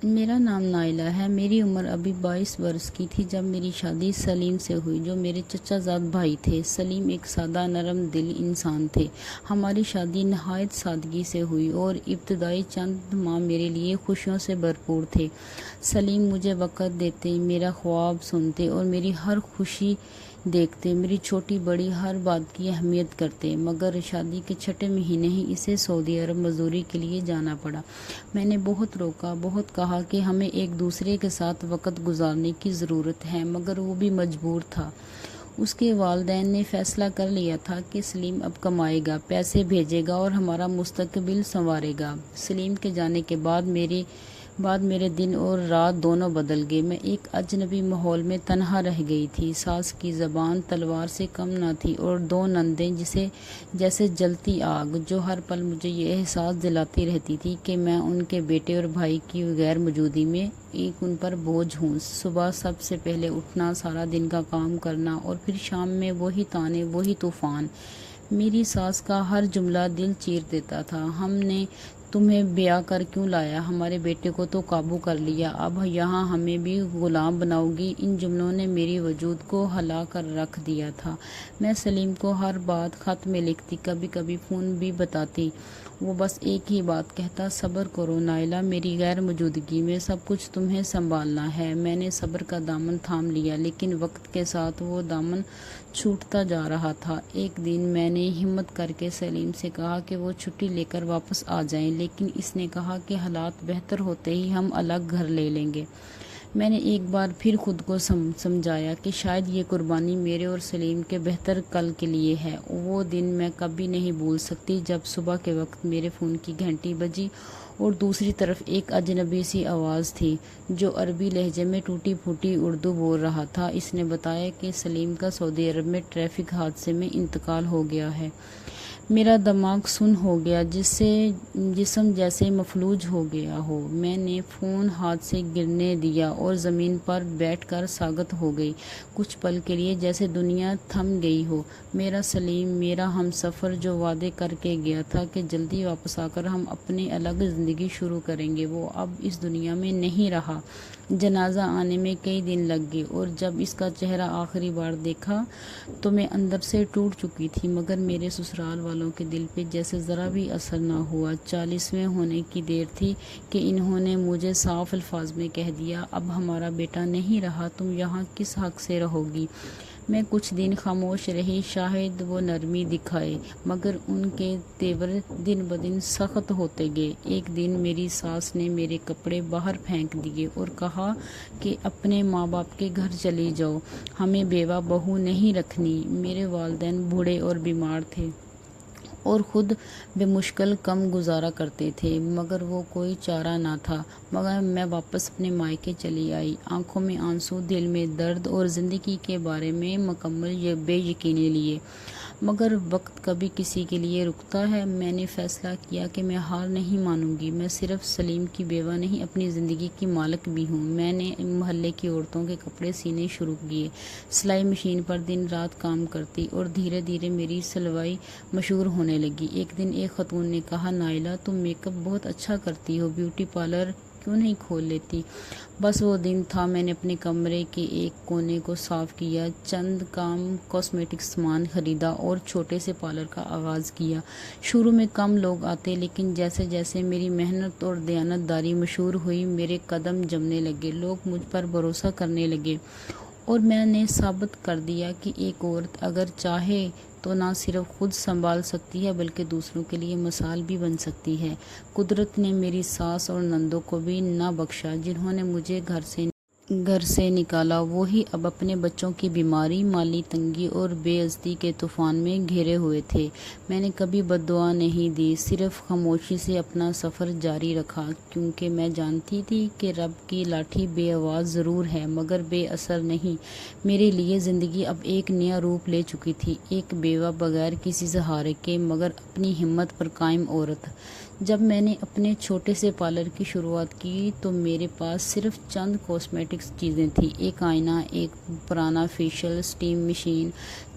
میرا نام نائلہ ہے۔ میری عمر ابھی 22 برس کی تھی جب میری شادی سلیم سے ہوئی، جو میرے چچا زاد بھائی تھے۔ سلیم ایک سادہ نرم دل انسان تھے۔ ہماری شادی نہایت سادگی سے ہوئی اور ابتدائی چند ماہ میرے لیے خوشیوں سے بھرپور تھے۔ سلیم مجھے وقت دیتے، میرا خواب سنتے اور میری ہر خوشی دیکھتے، میری چھوٹی بڑی ہر بات کی اہمیت کرتے۔ مگر شادی کے چھٹے مہینے ہی اسے سعودی عرب مزدوری کے لیے جانا پڑا۔ میں نے بہت روکا، بہت کہا کہ ہمیں ایک دوسرے کے ساتھ وقت گزارنے کی ضرورت ہے، مگر وہ بھی مجبور تھا۔ اس کے والدین نے فیصلہ کر لیا تھا کہ سلیم اب کمائے گا، پیسے بھیجے گا اور ہمارا مستقبل سنوارے گا۔ سلیم کے جانے کے بعد میرے دن اور رات دونوں بدل گئے۔ میں ایک اجنبی ماحول میں تنہا رہ گئی تھی۔ ساس کی زبان تلوار سے کم نہ تھی اور دو نندیں جیسے جلتی آگ، جو ہر پل مجھے یہ احساس دلاتی رہتی تھی کہ میں ان کے بیٹے اور بھائی کی غیر موجودگی میں ان پر بوجھ ہوں۔ صبح سب سے پہلے اٹھنا، سارا دن کا کام کرنا اور پھر شام میں وہی طعنے، وہی طوفان۔ میری ساس کا ہر جملہ دل چیر دیتا تھا۔ ہم نے تمہیں بیاہ کر کیوں لایا؟ ہمارے بیٹے کو تو قابو کر لیا، اب یہاں ہمیں بھی غلام بناؤ گی؟ ان جملوں نے میری وجود کو ہلا کر رکھ دیا تھا۔ میں سلیم کو ہر بات خط میں لکھتی، کبھی کبھی فون بھی بتاتی۔ وہ بس ایک ہی بات کہتا، صبر کرو نائلہ، میری غیر موجودگی میں سب کچھ تمہیں سنبھالنا ہے۔ میں نے صبر کا دامن تھام لیا، لیکن وقت کے ساتھ وہ دامن چھوٹتا جا رہا تھا۔ ایک دن میں نے ہمت کر کے سلیم سے کہا کہ وہ چھٹی لے کر واپس آ جائیں، لیکن اس نے کہا کہ حالات بہتر ہوتے ہی ہم الگ گھر لے لیں گے۔ میں نے ایک بار پھر خود کو سمجھایا کہ شاید یہ قربانی میرے اور سلیم کے بہتر کل کے لیے ہے۔ وہ دن میں کبھی نہیں بھول سکتی جب صبح کے وقت میرے فون کی گھنٹی بجی اور دوسری طرف ایک اجنبی سی آواز تھی جو عربی لہجے میں ٹوٹی پھوٹی اردو بول رہا تھا۔ اس نے بتایا کہ سلیم کا سعودی عرب میں ٹریفک حادثے میں انتقال ہو گیا ہے۔ میرا دماغ سن ہو گیا، جسم جیسے مفلوج ہو گیا ہو۔ میں نے فون ہاتھ سے گرنے دیا اور زمین پر بیٹھ کر ساگت ہو گئی۔ کچھ پل کے لیے جیسے دنیا تھم گئی ہو۔ میرا سلیم، میرا ہم سفر، جو وعدے کر کے گیا تھا کہ جلدی واپس آ کر ہم اپنی الگ زندگی شروع کریں گے، وہ اب اس دنیا میں نہیں رہا۔ جنازہ آنے میں کئی دن لگ گئے اور جب اس کا چہرہ آخری بار دیکھا تو میں اندر سے ٹوٹ چکی تھی، مگر میرے سسرال والوں کے دل پہ جیسے ذرا بھی اثر نہ ہوا۔ 40ویں ہونے کی دیر تھی کہ انہوں نے مجھے صاف الفاظ میں کہہ دیا، اب ہمارا بیٹا نہیں رہا، تم یہاں کس حق سے رہو گی؟ میں کچھ دن خاموش رہی، شاید وہ نرمی دکھائے، مگر ان کے تیور دن بدن سخت ہوتے گئے۔ ایک دن میری ساس نے میرے کپڑے باہر پھینک دیے اور کہا کہ اپنے ماں باپ کے گھر چلی جاؤ، ہمیں بیوہ بہو نہیں رکھنی۔ میرے والدین بوڑھے اور بیمار تھے اور خود بمشکل کم گزارا کرتے تھے، مگر وہ کوئی چارہ نہ تھا۔ مگر میں واپس اپنے مائکے چلی آئی، آنکھوں میں آنسو، دل میں درد اور زندگی کے بارے میں مکمل بے یقینی لیے۔ مگر وقت کبھی کسی کے لیے رکتا ہے۔ میں نے فیصلہ کیا کہ میں ہار نہیں مانوں گی۔ میں صرف سلیم کی بیوہ نہیں، اپنی زندگی کی مالک بھی ہوں۔ میں نے محلے کی عورتوں کے کپڑے سینے شروع کیے، سلائی مشین پر دن رات کام کرتی اور دھیرے دھیرے میری سلائی مشہور ہونے لگی۔ ایک دن ایک خاتون نے کہا، نائلہ تم میک اپ بہت اچھا کرتی ہو، بیوٹی پارلر کیوں نہیں کھول لیتی؟ بس وہ دن تھا۔ میں نے اپنے کمرے کے ایک کونے کو صاف کیا، چند کام کاسمیٹک سامان خریدا اور چھوٹے سے پارلر کا آغاز کیا۔ شروع میں کم لوگ آتے، لیکن جیسے جیسے میری محنت اور دیانت داری مشہور ہوئی، میرے قدم جمنے لگے، لوگ مجھ پر بھروسہ کرنے لگے اور میں نے ثابت کر دیا کہ ایک عورت اگر چاہے تو نہ صرف خود سنبھال سکتی ہے بلکہ دوسروں کے لیے مثال بھی بن سکتی ہے۔ قدرت نے میری ساس اور نندوں کو بھی نہ بخشا، جنہوں نے مجھے گھر سے نکالا۔ وہی اب اپنے بچوں کی بیماری، مالی تنگی اور بے عزتی کے طوفان میں گھرے ہوئے تھے۔ میں نے کبھی بد دعا نہیں دی، صرف خاموشی سے اپنا سفر جاری رکھا، کیونکہ میں جانتی تھی کہ رب کی لاٹھی بے آواز ضرور ہے مگر بے اثر نہیں۔ میرے لیے زندگی اب ایک نیا روپ لے چکی تھی، ایک بیوہ، بغیر کسی سہارے کے مگر اپنی ہمت پر قائم عورت۔ جب میں نے اپنے چھوٹے سے پارلر کی شروعات کی تو میرے پاس صرف چند کاسمیٹکس چیزیں تھیں، ایک آئینہ، ایک پرانا فیشل، سٹیم مشین،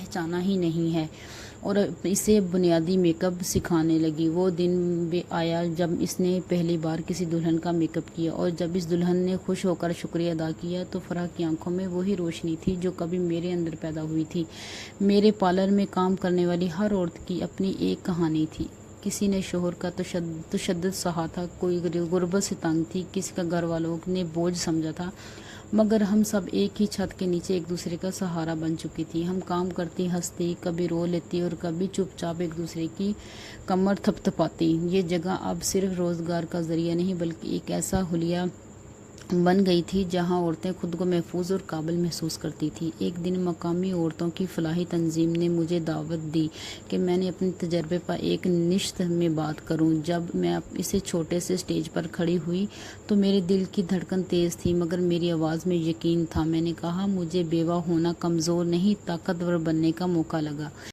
پہچانا ہی نہیں ہے، اور اسے بنیادی میک اپ سکھانے لگی۔ وہ دن بھی آیا جب اس نے پہلی بار کسی دلہن کا میک اپ کیا، اور جب اس دلہن نے خوش ہو کر شکریہ ادا کیا تو فرح کی آنکھوں میں وہی روشنی تھی جو کبھی میرے اندر پیدا ہوئی تھی۔ میرے پارلر میں کام کرنے والی ہر عورت کی اپنی ایک کہانی تھی۔ کسی نے شوہر کا تشدد سہا تھا، کوئی غربت سے تنگ تھی، کسی کا گھر والوں نے بوجھ سمجھا تھا، مگر ہم سب ایک ہی چھت کے نیچے ایک دوسرے کا سہارا بن چکی تھی۔ ہم کام کرتی، ہنستی، کبھی رو لیتی اور کبھی چپ چاپ ایک دوسرے کی کمر تھپ تھپاتی۔ یہ جگہ اب صرف روزگار کا ذریعہ نہیں بلکہ ایک ایسا حلیہ بن گئی تھی جہاں عورتیں خود کو محفوظ اور قابل محسوس کرتی تھیں۔ ایک دن مقامی عورتوں کی فلاحی تنظیم نے مجھے دعوت دی کہ میں نے اپنے تجربے پر ایک نشست میں بات کروں۔ جب میں اسے چھوٹے سے اسٹیج پر کھڑی ہوئی تو میرے دل کی دھڑکن تیز تھی مگر میری آواز میں یقین تھا۔ میں نے کہا، مجھے بیوہ ہونا کمزور نہیں، طاقتور بننے کا موقع لگا۔